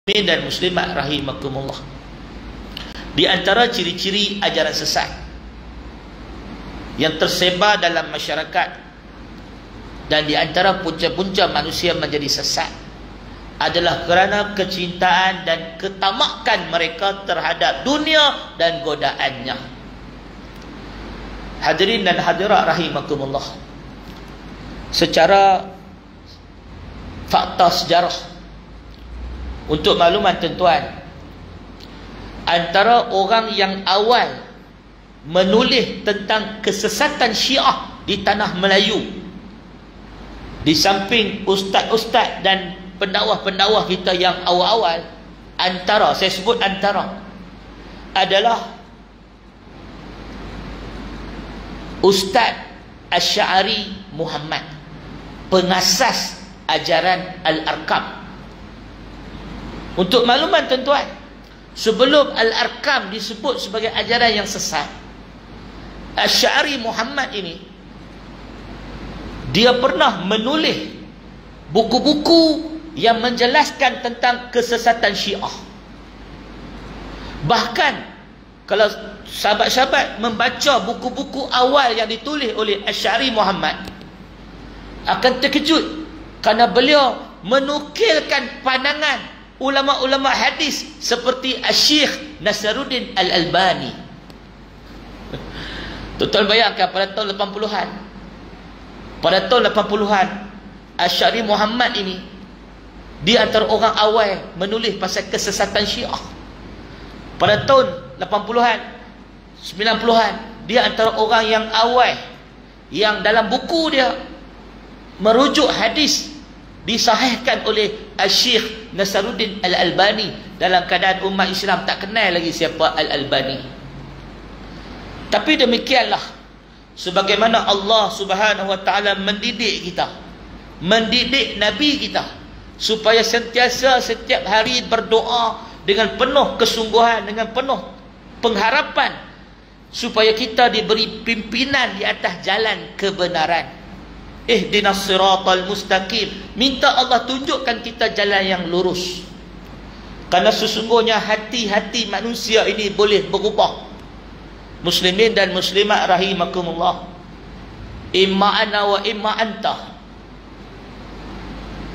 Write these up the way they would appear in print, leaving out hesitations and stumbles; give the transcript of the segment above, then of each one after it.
dan muslimat rahimakumullah. Di antara ciri-ciri ajaran sesat yang tersebar dalam masyarakat dan di antara punca-punca manusia menjadi sesat adalah kerana kecintaan dan ketamakan mereka terhadap dunia dan godaannya. Hadirin dan hadirat rahimakumullah, secara fakta sejarah, untuk makluman tuan-tuan, antara orang yang awal menulis tentang kesesatan Syiah di tanah Melayu, di samping ustaz-ustaz dan pendakwah-pendakwah kita yang awal-awal, antara, saya sebut antara, adalah Ustaz Asy'ari Muhammad, pengasas ajaran Al-Arkam. Untuk makluman tuan-tuan, sebelum Al-Arkam disebut sebagai ajaran yang sesat, Asy'ari Muhammad ini, dia pernah menulis buku-buku yang menjelaskan tentang kesesatan Syiah. Bahkan kalau sahabat-sahabat membaca buku-buku awal yang ditulis oleh Asy'ari Muhammad, akan terkejut kerana beliau menukilkan pandangan ulama-ulama hadis seperti Syekh Nasruddin Al-Albani. Tuan-tuan bayangkan pada tahun 80-an, pada tahun 80-an, Asy'ari Muhammad ini dia antara orang awal menulis pasal kesesatan Syiah. Pada tahun 80-an, 90-an, dia antara orang yang awal yang dalam buku dia merujuk hadis disahihkan oleh Syekh Nasruddin Al-Albani, dalam keadaan umat Islam tak kenal lagi siapa Al-Albani. Tapi demikianlah, sebagaimana Allah Subhanahu wa taala mendidik kita, mendidik Nabi kita supaya sentiasa setiap hari berdoa dengan penuh kesungguhan, dengan penuh pengharapan supaya kita diberi pimpinan di atas jalan kebenaran. Ihdinas siratal mustaqim, minta Allah tunjukkan kita jalan yang lurus. Karena sesungguhnya hati-hati manusia ini boleh berubah. Muslimin dan muslimat rahimakumullah, imma ana wa imma anta,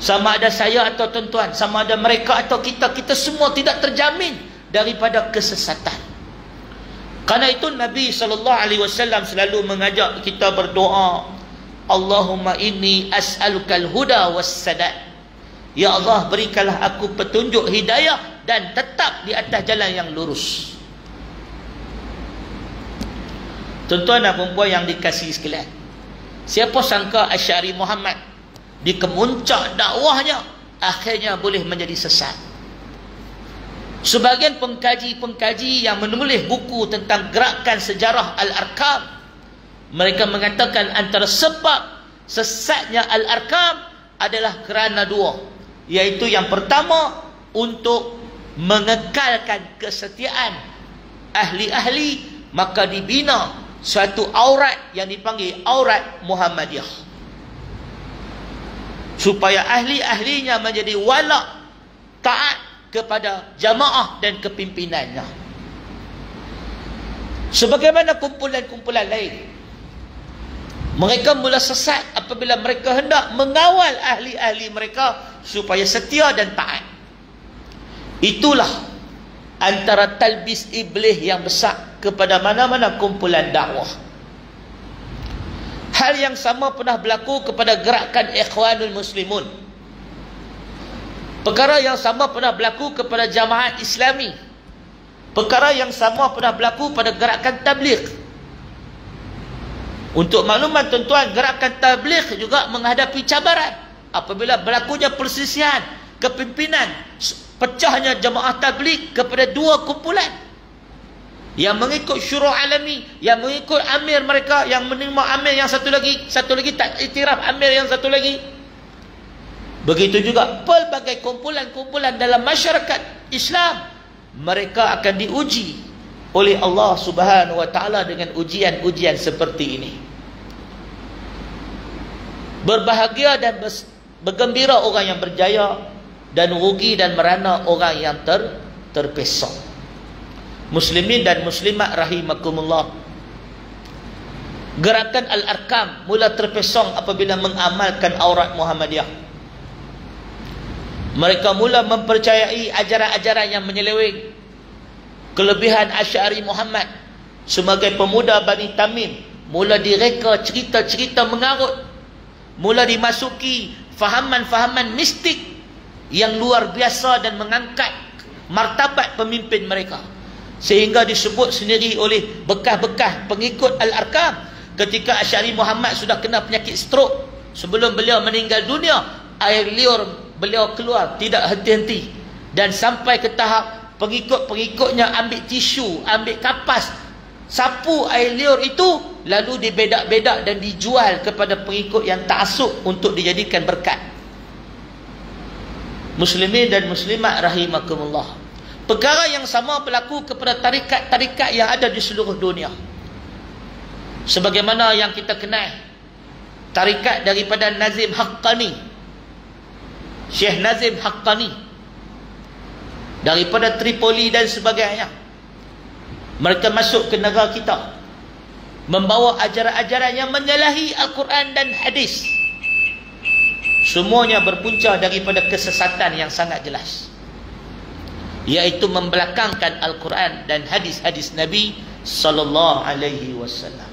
sama ada saya atau tuan-tuan, sama ada mereka atau kita, kita semua tidak terjamin daripada kesesatan. Karena itu Nabi SAW selalu mengajak kita berdoa, Allahumma inni as'alukal huda wassadad. Ya Allah, berikanlah aku petunjuk hidayah dan tetap di atas jalan yang lurus. Tuan-tuan dan puan yang dikasihi sekalian, siapa sangka Asy'ari Muhammad di kemuncak dakwahnya akhirnya boleh menjadi sesat. Sebagian pengkaji-pengkaji yang menulis buku tentang gerakan sejarah Al-Arkam, mereka mengatakan antara sebab sesatnya Al-Arkam adalah kerana dua, iaitu yang pertama, untuk mengekalkan kesetiaan ahli-ahli, maka dibina suatu aurat yang dipanggil aurat Muhammadiyah, supaya ahli-ahlinya menjadi wala, taat kepada jamaah dan kepimpinannya. Sebagaimana kumpulan-kumpulan lain, mereka mula sesat apabila mereka hendak mengawal ahli-ahli mereka supaya setia dan taat. Itulah antara talbis iblis yang besar kepada mana-mana kumpulan dakwah. Hal yang sama pernah berlaku kepada gerakan Ikhwanul Muslimun. Perkara yang sama pernah berlaku kepada Jamaat Islami. Perkara yang sama pernah berlaku pada gerakan Tabligh. Untuk makluman tuan-tuan, gerakan Tabligh juga menghadapi cabaran apabila berlakunya perselisihan kepimpinan, pecahnya Jamaah Tabligh kepada dua kumpulan, yang mengikut Syura Alami, yang mengikut amir mereka, yang menerima amir yang satu lagi tak iktiraf amir yang satu lagi. Begitu juga pelbagai kumpulan-kumpulan dalam masyarakat Islam, mereka akan diuji oleh Allah Subhanahu wa taala dengan ujian-ujian seperti ini. Berbahagia dan bergembira orang yang berjaya dan rugi dan merana orang yang terpesong. Muslimin dan muslimat rahimakumullah, gerakan Al-Arkam mula terpesong apabila mengamalkan aurat Muhammadiyah. Mereka mula mempercayai ajaran-ajaran yang menyeleweng. Kelebihan Asy'ari Muhammad sebagai pemuda Bani Tamim mula direka cerita-cerita mengarut, mula dimasuki fahaman-fahaman mistik yang luar biasa dan mengangkat martabat pemimpin mereka, sehingga disebut sendiri oleh bekas-bekas pengikut Al-Arkam ketika Asy'ari Muhammad sudah kena penyakit stroke, sebelum beliau meninggal dunia, air liur beliau keluar tidak henti-henti, dan sampai ke tahap pengikut-pengikutnya ambil tisu, ambil kapas, sapu air liur itu, lalu dibedak-bedak dan dijual kepada pengikut yang ta'assub untuk dijadikan berkat. Muslimin dan muslimat rahimakumullah, perkara yang sama berlaku kepada tarikat-tarikat yang ada di seluruh dunia. Sebagaimana yang kita kenal tarikat daripada Nazim Haqqani, Syekh Nazim Haqqani daripada Tripoli dan sebagainya. Mereka masuk ke negara kita membawa ajaran-ajaran yang menyalahi Al-Quran dan hadis. Semuanya berpunca daripada kesesatan yang sangat jelas, iaitu membelakangkan Al-Quran dan hadis-hadis Nabi sallallahu alaihi wasallam.